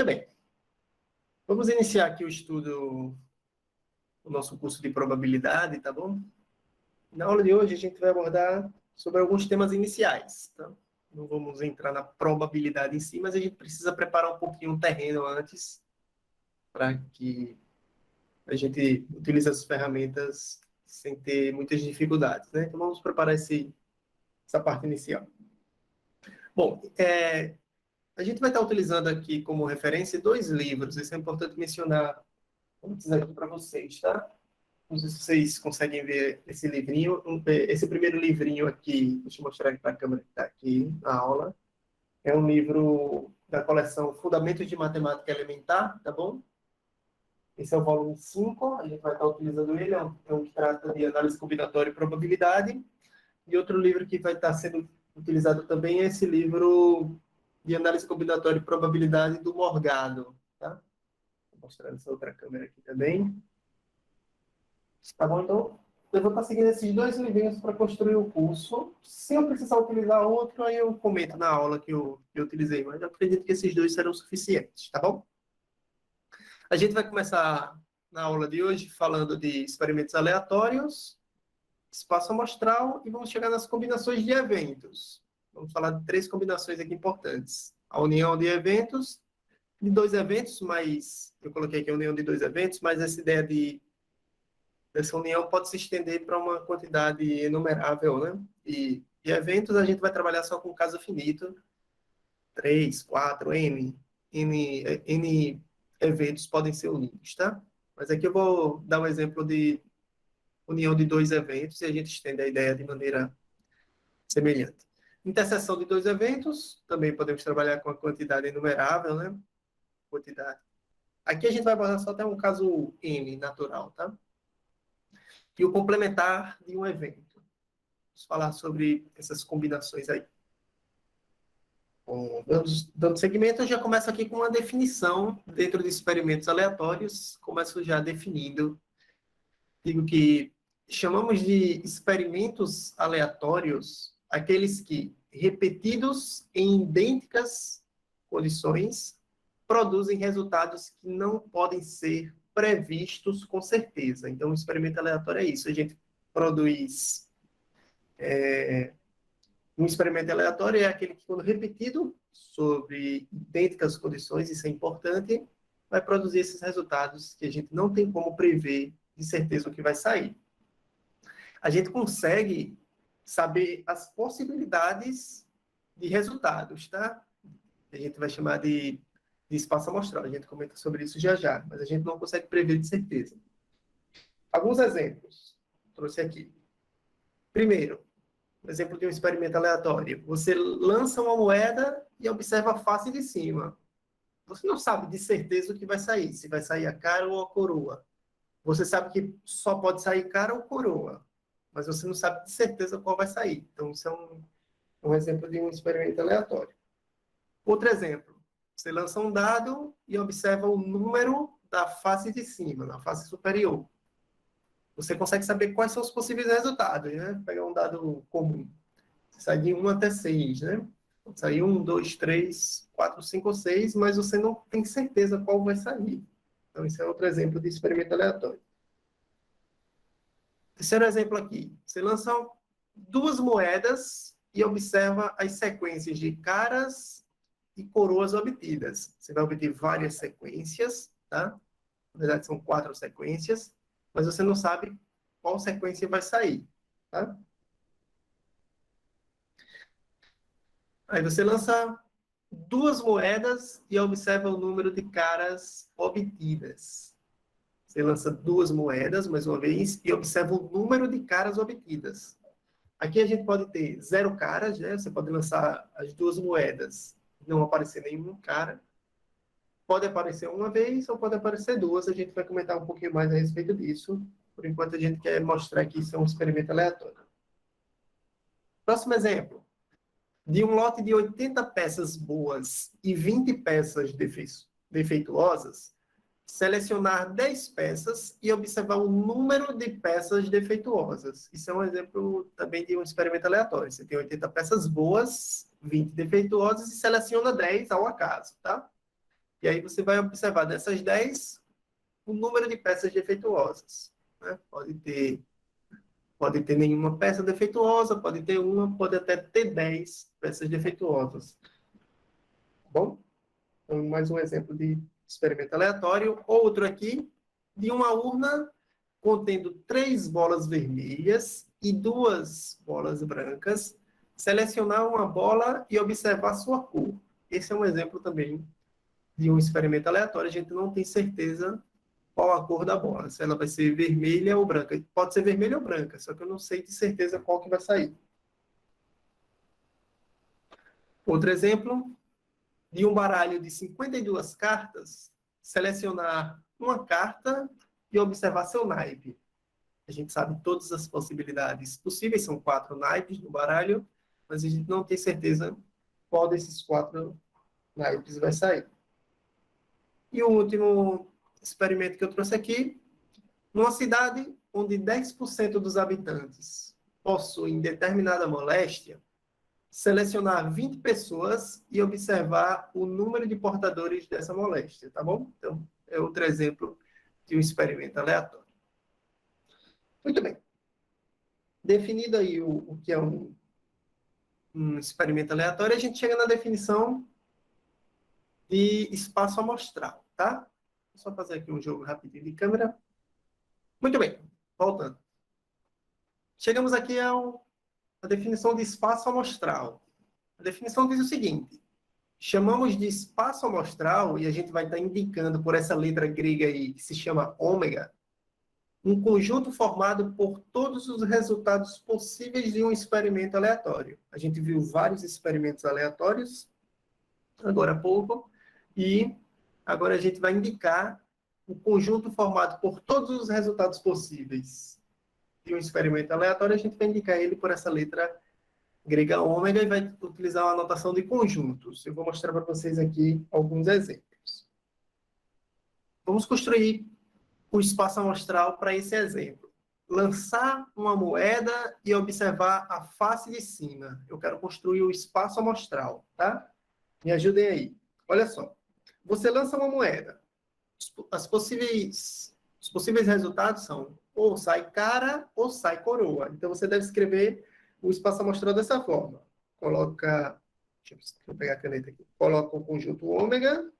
bem, vamos iniciar aqui o estudo do nosso curso de probabilidade, tá bom? Na aula de hoje a gente vai abordar sobre alguns temas iniciais, tá? Não vamos entrar na probabilidade em si, mas a gente precisa preparar um pouquinho o terreno antes para que a gente utilize as ferramentas sem ter muitas dificuldades, né? Então vamos preparar essa parte inicial. Bom, a gente vai estar utilizando aqui como referência 2 livros, isso é importante mencionar antes aqui para vocês, tá? Não sei se vocês conseguem ver esse livrinho. Esse primeiro livrinho aqui, deixa eu mostrar aqui para a câmera que está aqui na aula. É um livro da coleção Fundamentos de Matemática Elementar, tá bom? Esse é o volume 5, a gente vai estar utilizando ele, é um que trata de análise combinatória e probabilidade. E outro livro que vai estar sendo utilizado também é esse livro de análise combinatória e probabilidade do Morgado, tá? Vou mostrar essa outra câmera aqui também. Tá bom? Então, eu vou estar seguindo esses 2 livrinhos para construir o curso. Se eu precisar utilizar outro, aí eu comento na aula que eu utilizei, mas eu acredito que esses 2 serão suficientes, tá bom? A gente vai começar na aula de hoje falando de experimentos aleatórios, espaço amostral e vamos chegar nas combinações de eventos. Vamos falar de 3 combinações aqui importantes. A união de eventos, de 2 eventos, mas eu coloquei aqui a união de 2 eventos, mas essa ideia dessa união pode se estender para uma quantidade enumerável, né? E eventos a gente vai trabalhar só com caso finito, 3, 4, N eventos podem ser unidos, tá? Mas aqui eu vou dar um exemplo de união de 2 eventos e a gente estende a ideia de maneira semelhante. Interseção de 2 eventos, também podemos trabalhar com a quantidade enumerável, né? Quantidade. Aqui a gente vai abordar só até um caso N natural, tá? E o complementar de um evento. Vamos falar sobre essas combinações aí. Bom, dando seguimento, eu já começo aqui com uma definição dentro de experimentos aleatórios. Começo já definindo. Digo que chamamos de experimentos aleatórios aqueles que, repetidos em idênticas condições, produzem resultados que não podem ser previstos com certeza. Então, o experimento aleatório é isso. A gente produz... Um experimento aleatório é aquele que, quando repetido sobre idênticas condições, isso é importante, vai produzir esses resultados que a gente não tem como prever de certeza o que vai sair. A gente consegue saber as possibilidades de resultados, tá? A gente vai chamar de espaço amostral. A gente comenta sobre isso já já, mas a gente não consegue prever de certeza. Alguns exemplos. Trouxe aqui. Primeiro, exemplo de um experimento aleatório. Você lança uma moeda e observa a face de cima. Você não sabe de certeza o que vai sair, se vai sair a cara ou a coroa. Você sabe que só pode sair cara ou coroa, mas você não sabe de certeza qual vai sair. Então, isso é um exemplo de um experimento aleatório. Outro exemplo. Você lança um dado e observa o número da face de cima, na face superior. Você consegue saber quais são os possíveis resultados, né? Pegar um dado comum. Sai de 1 até 6, né? Pode sair 1, 2, 3, 4, 5 ou 6, mas você não tem certeza qual vai sair. Então, esse é outro exemplo de experimento aleatório. Terceiro exemplo aqui. Você lança 2 moedas e observa as sequências de caras e coroas obtidas. Você vai obter várias sequências, tá? Na verdade, são 4 sequências, mas você não sabe qual sequência vai sair, tá? Aí você lança 2 moedas e observa o número de caras obtidas. Você lança 2 moedas, mais uma vez, e observa o número de caras obtidas. Aqui a gente pode ter 0 caras, né? Você pode lançar as 2 moedas e não aparecer nenhum cara. Pode aparecer uma vez ou pode aparecer 2. A gente vai comentar um pouquinho mais a respeito disso. Por enquanto, a gente quer mostrar que isso é um experimento aleatório. Próximo exemplo. De um lote de 80 peças boas e 20 peças defeituosas, selecionar 10 peças e observar o número de peças defeituosas. Isso é um exemplo também de um experimento aleatório. Você tem 80 peças boas, 20 defeituosas e seleciona 10 ao acaso, tá? E aí você vai observar dessas 10 o número de peças defeituosas. Né? Pode ter nenhuma peça defeituosa, pode ter uma, pode até ter 10 peças defeituosas. Tá bom? Então, mais um exemplo de experimento aleatório. Outro aqui, de uma urna contendo 3 bolas vermelhas e 2 bolas brancas, selecionar uma bola e observar sua cor. Esse é um exemplo também de um experimento aleatório. A gente não tem certeza qual a cor da bola, se ela vai ser vermelha ou branca. Pode ser vermelha ou branca, só que eu não sei de certeza qual que vai sair. Outro exemplo, de um baralho de 52 cartas, selecionar uma carta e observar seu naipe. A gente sabe todas as possibilidades possíveis, são 4 naipes no baralho, mas a gente não tem certeza qual desses 4 naipes vai sair. E o último experimento que eu trouxe aqui, numa cidade onde 10% dos habitantes possuem determinada moléstia, selecionar 20 pessoas e observar o número de portadores dessa moléstia, tá bom? Então, é outro exemplo de um experimento aleatório. Muito bem. Definido aí o que é um experimento aleatório, a gente chega na definição de espaço amostral, tá? Vou só fazer aqui um jogo rapidinho de câmera. Muito bem, voltando. Chegamos aqui à definição de espaço amostral. A definição diz o seguinte: chamamos de espaço amostral, e a gente vai estar indicando por essa letra grega aí, que se chama ômega, um conjunto formado por todos os resultados possíveis de um experimento aleatório. A gente viu vários experimentos aleatórios agora há pouco, e agora a gente vai indicar o conjunto formado por todos os resultados possíveis de um experimento aleatório. A gente vai indicar ele por essa letra grega ômega e vai utilizar uma notação de conjuntos. Eu vou mostrar para vocês aqui alguns exemplos. Vamos construir o espaço amostral para esse exemplo. Lançar uma moeda e observar a face de cima. Eu quero construir o espaço amostral, tá? Me ajudem aí. Olha só. Você lança uma moeda. Os possíveis resultados são ou sai cara ou sai coroa. Então, você deve escrever o espaço amostral dessa forma. Coloca... Deixa eu pegar a caneta aqui. Coloca o conjunto ômega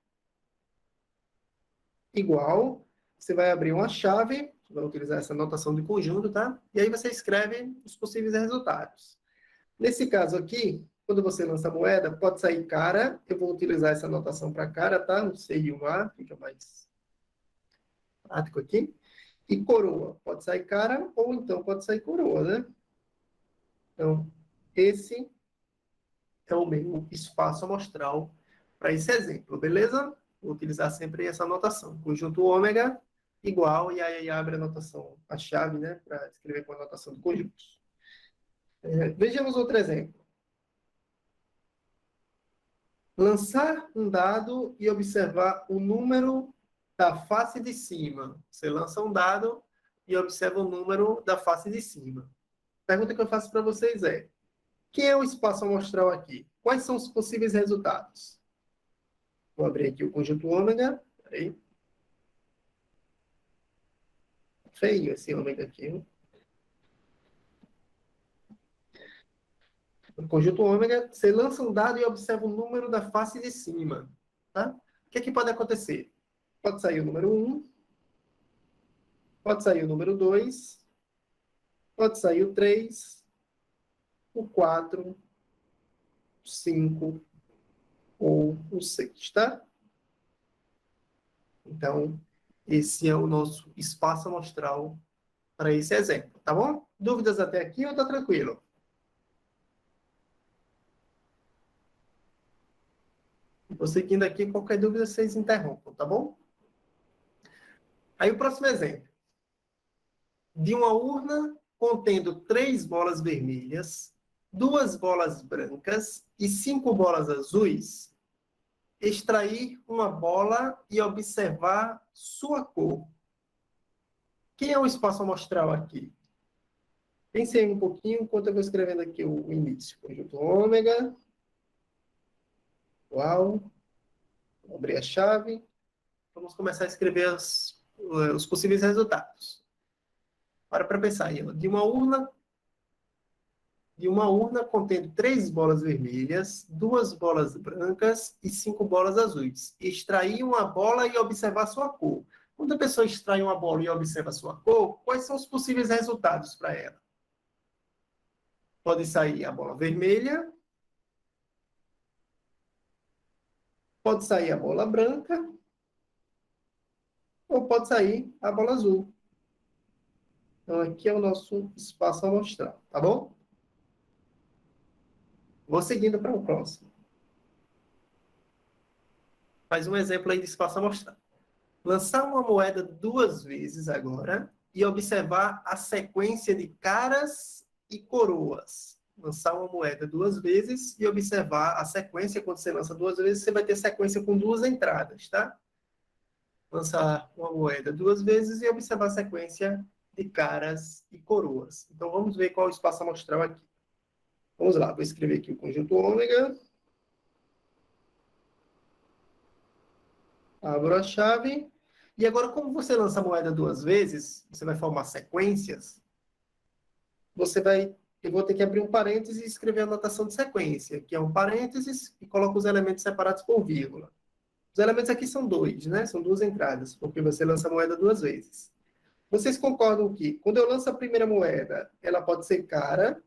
igual. Você vai abrir uma chave, vai utilizar essa notação de conjunto, tá? E aí você escreve os possíveis resultados. Nesse caso aqui, quando você lança a moeda, pode sair cara. Eu vou utilizar essa notação para cara, tá? Um C e um A, fica mais prático aqui. E coroa, pode sair cara ou então pode sair coroa, né? Então, esse é o meu espaço amostral para esse exemplo, beleza? Vou utilizar sempre essa notação. Conjunto ômega igual, e aí abre a notação, a chave, né? Para escrever com a notação de conjuntos. Vejamos outro exemplo. Lançar um dado e observar o número da face de cima. Você lança um dado e observa o número da face de cima. A pergunta que eu faço para vocês é: quem é o espaço amostral aqui? Quais são os possíveis resultados? Vou abrir aqui o conjunto ômega. Peraí. Feio esse ômega aqui. No conjunto ômega, você lança um dado e observa o número da face de cima. Tá? O que, é que pode acontecer? Pode sair o número 1, pode sair o número 2, pode sair o 3, o 4, o 5 ou o 6, tá? Então, esse é o nosso espaço amostral para esse exemplo, tá bom? Dúvidas até aqui ou tá tranquilo? Vou seguindo aqui, qualquer dúvida vocês interrompam, tá bom? Aí o próximo exemplo. De uma urna contendo 3 bolas vermelhas, 2 bolas brancas e 5 bolas azuis, extrair uma bola e observar sua cor. Quem é o espaço amostral aqui? Pensei um pouquinho enquanto eu vou escrevendo aqui o início. Conjunto ômega, igual, Vou abrir a chave. Vamos começar a escrever os possíveis resultados. Para pensar aí, ó. De uma urna contendo 3 bolas vermelhas, 2 bolas brancas e 5 bolas azuis. Extrair uma bola e observar sua cor. Quando a pessoa extrai uma bola e observa sua cor, quais são os possíveis resultados para ela? Pode sair a bola vermelha, pode sair a bola branca, ou pode sair a bola azul. Então, aqui é o nosso espaço amostral, tá bom? Vou seguindo para o próximo. Mais um exemplo aí de espaço amostral. Lançar uma moeda 2 vezes agora e observar a sequência de caras e coroas. Lançar uma moeda 2 vezes e observar a sequência. Quando você lança 2 vezes, você vai ter sequência com 2 entradas, tá? Lançar uma moeda 2 vezes e observar a sequência de caras e coroas. Então, vamos ver qual é o espaço amostral aqui. Vamos lá, vou escrever aqui o conjunto ômega. Abro a chave. E agora, como você lança a moeda 2 vezes, você vai formar sequências, eu vou ter que abrir um parênteses e escrever a notação de sequência, que é um parênteses e coloco os elementos separados por vírgula. Os elementos aqui são 2, né? São 2 entradas, porque você lança a moeda 2 vezes. Vocês concordam que, quando eu lanço a primeira moeda, ela pode ser cara,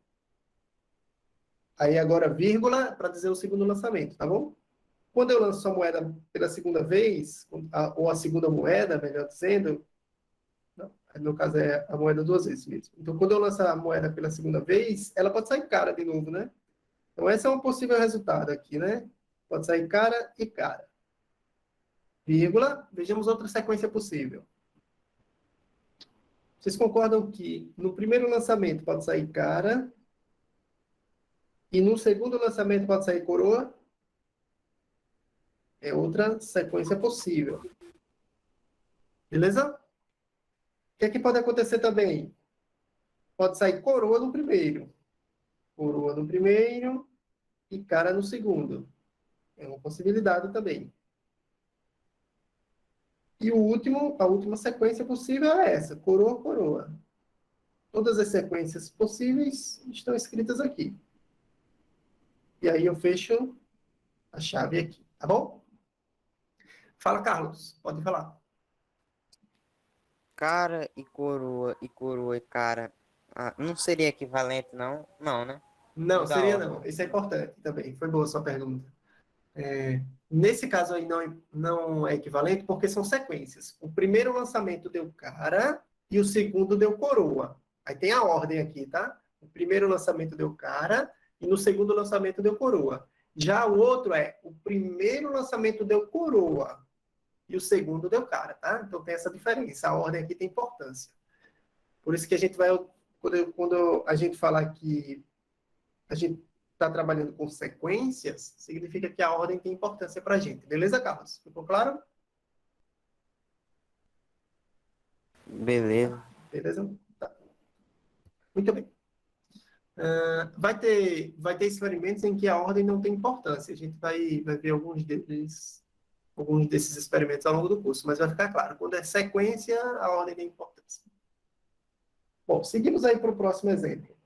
aí agora vírgula, para dizer o segundo lançamento, tá bom? Quando eu lanço a moeda pela segunda vez, ou a segunda moeda, melhor dizendo, não, no caso é a moeda 2 vezes mesmo. Então, quando eu lanço a moeda pela segunda vez, ela pode sair cara de novo, né? Então, esse é um possível resultado aqui, né? Pode sair cara e cara. Vírgula, vejamos outra sequência possível. Vocês concordam que no primeiro lançamento pode sair cara e no segundo lançamento pode sair coroa? É outra sequência possível. Beleza? O que é que pode acontecer também? Pode sair coroa no primeiro. Coroa no primeiro e cara no segundo. É uma possibilidade também. E a última sequência possível é essa, coroa, coroa. Todas as sequências possíveis estão escritas aqui. E aí eu fecho a chave aqui, tá bom? Fala, Carlos, pode falar. Cara e coroa e cara. Ah, não seria equivalente, não? Não, né? Não, Muda a seria ordem. não. Isso é importante também. Foi boa a sua pergunta. Nesse caso aí não é equivalente porque são sequências. O primeiro lançamento deu cara e o segundo deu coroa. Aí tem a ordem aqui, tá? O primeiro lançamento deu cara e no segundo lançamento deu coroa. Já o outro o primeiro lançamento deu coroa e o segundo deu cara, tá? Então tem essa diferença. A ordem aqui tem importância. Por isso que a gente vai, quando a gente falar que a gente está trabalhando com sequências, significa que a ordem tem importância para a gente. Beleza, Carlos? Ficou claro? Beleza. Beleza? Tá. Muito bem. Vai ter experimentos em que a ordem não tem importância. A gente vai ver alguns desses experimentos ao longo do curso, mas vai ficar claro. Quando é sequência, a ordem tem importância. Bom, seguimos aí para o próximo exemplo.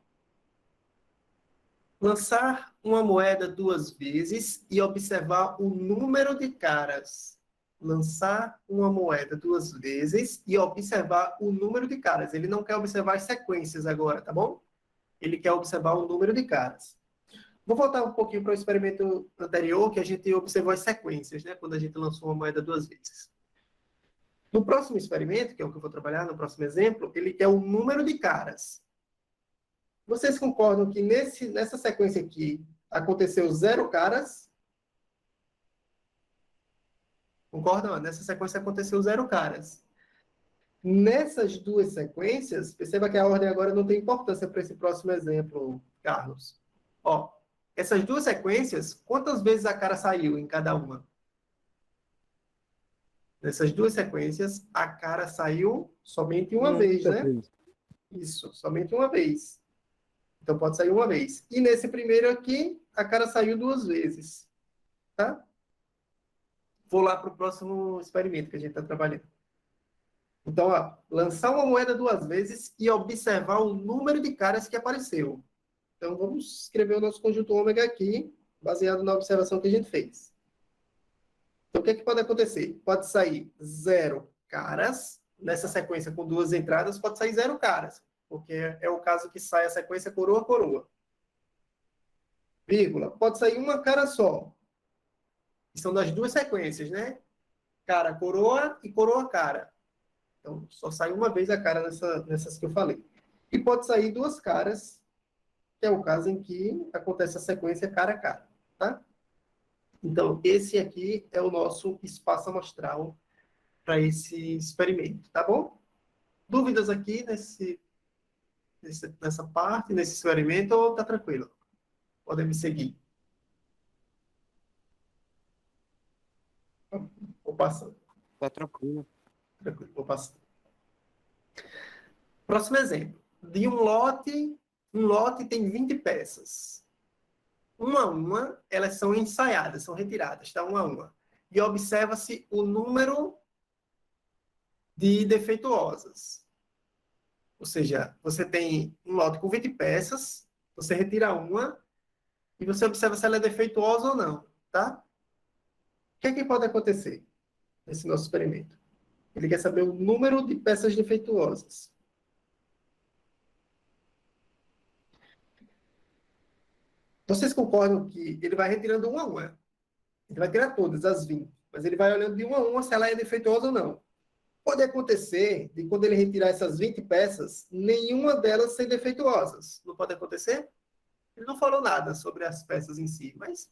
Lançar uma moeda 2 vezes e observar o número de caras. Lançar uma moeda 2 vezes e observar o número de caras. Ele não quer observar as sequências agora, tá bom? Ele quer observar o número de caras. Vou voltar um pouquinho para o experimento anterior, que a gente observou as sequências, né? Quando a gente lançou uma moeda 2 vezes. No próximo experimento, que é o que eu vou trabalhar, no próximo exemplo, ele quer o número de caras. Vocês concordam que nessa sequência aqui aconteceu 0 caras? Concordam? Nessa sequência aconteceu 0 caras. Nessas duas sequências, perceba que a ordem agora não tem importância para esse próximo exemplo, Carlos. Ó, essas duas sequências, quantas vezes a cara saiu em cada uma? Nessas duas sequências, a cara saiu somente uma vez, né? Isso, somente uma vez. Então, pode sair uma vez. E nesse primeiro aqui, a cara saiu 2 vezes. Tá? for lá para o próximo experimento que a gente está trabalhando. Então, ó, lançar uma moeda 2 vezes e observar o número de caras que apareceu. Então, vamos escrever o nosso conjunto ômega aqui, baseado na observação que a gente fez. Então, o que é que pode acontecer? Pode sair 0 caras, nessa sequência com 2 entradas, pode sair 0 caras, porque é o caso que sai a sequência coroa-coroa. Vírgula, pode sair uma cara só. Que são das 2 sequências, né? Cara-coroa e coroa-cara. Então, só sai uma vez a cara nessas que eu falei. E pode sair 2 caras, que é o caso em que acontece a sequência cara a cara, tá? Então, esse aqui é o nosso espaço amostral para esse experimento, tá bom? Dúvidas aqui nessa parte, nesse experimento, ou tá tranquilo? Podem me seguir. Vou passando. Tá tranquilo. Tranquilo, vou passando. Próximo exemplo. De um lote tem 20 peças. Uma a uma, elas são ensaiadas, são retiradas, tá? Uma a uma. E observa-se o número de defeituosas. Ou seja, você tem um lote com 20 peças, você retira uma e você observa se ela é defeituosa ou não, tá? O que é que pode acontecer nesse nosso experimento? Ele quer saber o número de peças defeituosas. Vocês concordam que ele vai retirando uma a uma? Ele vai tirar todas, as 20. Mas ele vai olhando de uma a uma se ela é defeituosa ou não. Pode acontecer de quando ele retirar essas 20 peças, nenhuma delas ser defeituosas. Não pode acontecer? Ele não falou nada sobre as peças em si, mas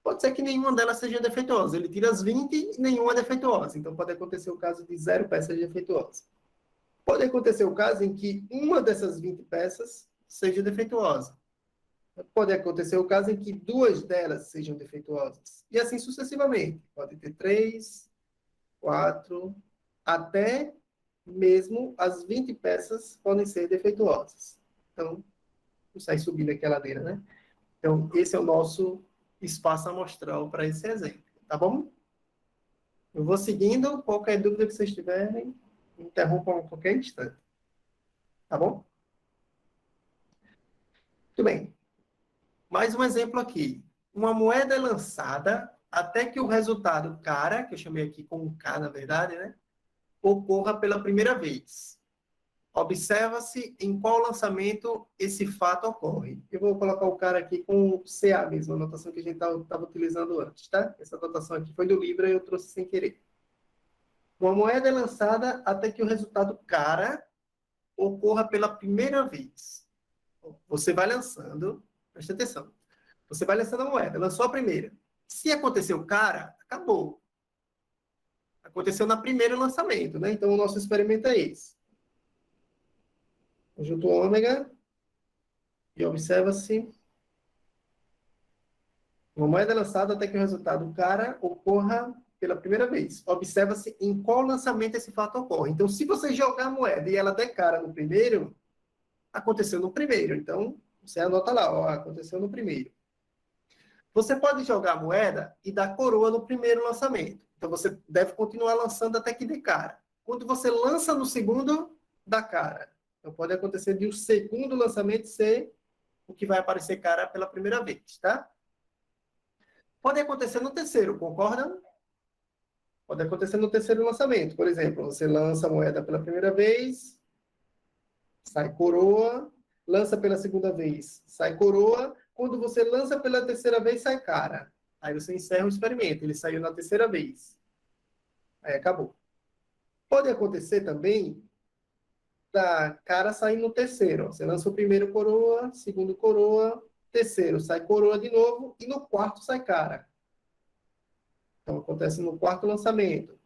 pode ser que nenhuma delas seja defeituosa. Ele tira as 20 e nenhuma é defeituosa. Então pode acontecer o caso de 0 peças defeituosas. Pode acontecer o caso em que uma dessas 20 peças seja defeituosa. Pode acontecer o caso em que 2 delas sejam defeituosas. E assim sucessivamente. Pode ter 3, 4, até mesmo as 20 peças podem ser defeituosas. Então, vou sair subindo aqui a ladeira, né? Então, esse é o nosso espaço amostral para esse exemplo, tá bom? Eu vou seguindo, qualquer dúvida que vocês tiverem, interrompam a qualquer instante. Tá bom? Muito bem. Mais um exemplo aqui. Uma moeda é lançada até que o resultado cara, que eu chamei aqui como K, na verdade, né? Ocorra pela primeira vez. Observa-se em qual lançamento esse fato ocorre. Eu vou colocar o cara aqui com o CA mesmo, a anotação que a gente estava utilizando antes, tá? Essa anotação aqui foi do livro e eu trouxe sem querer. Uma moeda é lançada até que o resultado cara ocorra pela primeira vez. Você vai lançando, presta atenção. Você vai lançando a moeda, lançou a primeira. Se aconteceu cara, acabou. Aconteceu na primeiro lançamento, né? Então o nosso experimento é esse. Conjunto ômega e observa-se uma moeda lançada até que o resultado cara ocorra pela primeira vez. Observa-se em qual lançamento esse fato ocorre. Então, se você jogar a moeda e ela der cara no primeiro, aconteceu no primeiro. Então, você anota lá, ó, aconteceu no primeiro. Você pode jogar a moeda e dar coroa no primeiro lançamento. Então, você deve continuar lançando até que dê cara. Quando você lança no segundo, dá cara. Então, pode acontecer de o segundo lançamento ser o que vai aparecer cara pela primeira vez, tá? Pode acontecer no terceiro, concordam? Pode acontecer no terceiro lançamento. Por exemplo, você lança a moeda pela primeira vez, sai coroa, lança pela segunda vez, sai coroa. Quando você lança pela terceira vez, sai cara. Aí você encerra o experimento. Ele saiu na terceira vez. Aí acabou. Pode acontecer também da cara sair no terceiro. Você lança o primeiro coroa, segundo coroa, terceiro sai coroa de novo e no quarto sai cara. Então acontece no quarto lançamento.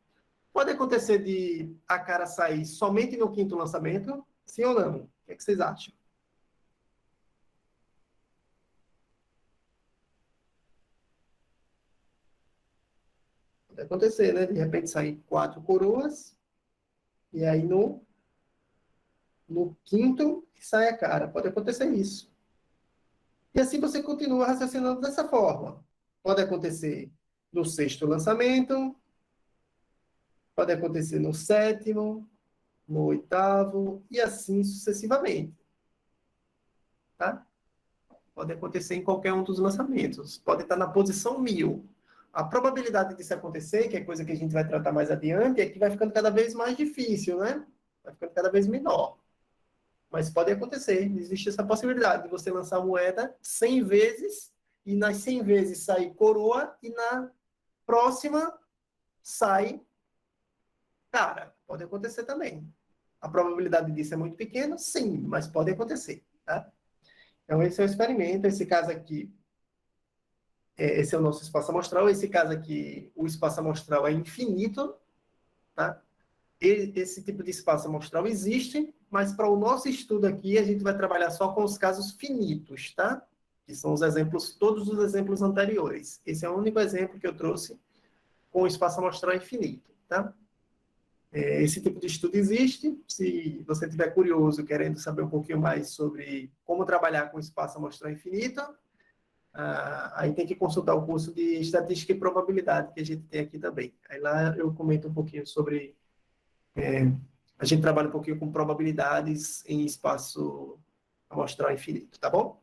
Pode acontecer de a cara sair somente no quinto lançamento? Sim ou não? O que é que vocês acham? Pode acontecer, né? De repente sair 4 coroas e aí no quinto sai a cara. Pode acontecer isso. E assim você continua raciocinando dessa forma. Pode acontecer no sexto lançamento, pode acontecer no sétimo, no oitavo, e assim sucessivamente. Tá? Pode acontecer em qualquer um dos lançamentos. Pode estar na posição 1000. A probabilidade disso acontecer, que é coisa que a gente vai tratar mais adiante, é que vai ficando cada vez mais difícil, né? Vai ficando cada vez menor. Mas pode acontecer. Existe essa possibilidade de você lançar a moeda 100 vezes e nas 100 vezes sair coroa e na próxima sai cara. Pode acontecer também. A probabilidade disso é muito pequena? Sim, mas pode acontecer. Tá? Então, esse é o experimento. Esse caso aqui, esse é o nosso espaço amostral. Esse caso aqui, o espaço amostral é infinito. Tá? Esse tipo de espaço amostral existe, mas para o nosso estudo aqui, a gente vai trabalhar só com os casos finitos, tá? Que são os exemplos, todos os exemplos anteriores. Esse é o único exemplo que eu trouxe com o espaço amostral infinito, tá? Esse tipo de estudo existe. Se você estiver curioso, querendo saber um pouquinho mais sobre como trabalhar com espaço amostral infinito, aí tem que consultar o curso de Estatística e Probabilidade que a gente tem aqui também. Aí lá eu comento um pouquinho sobre... a gente trabalha um pouquinho com probabilidades em espaço amostral infinito, tá bom?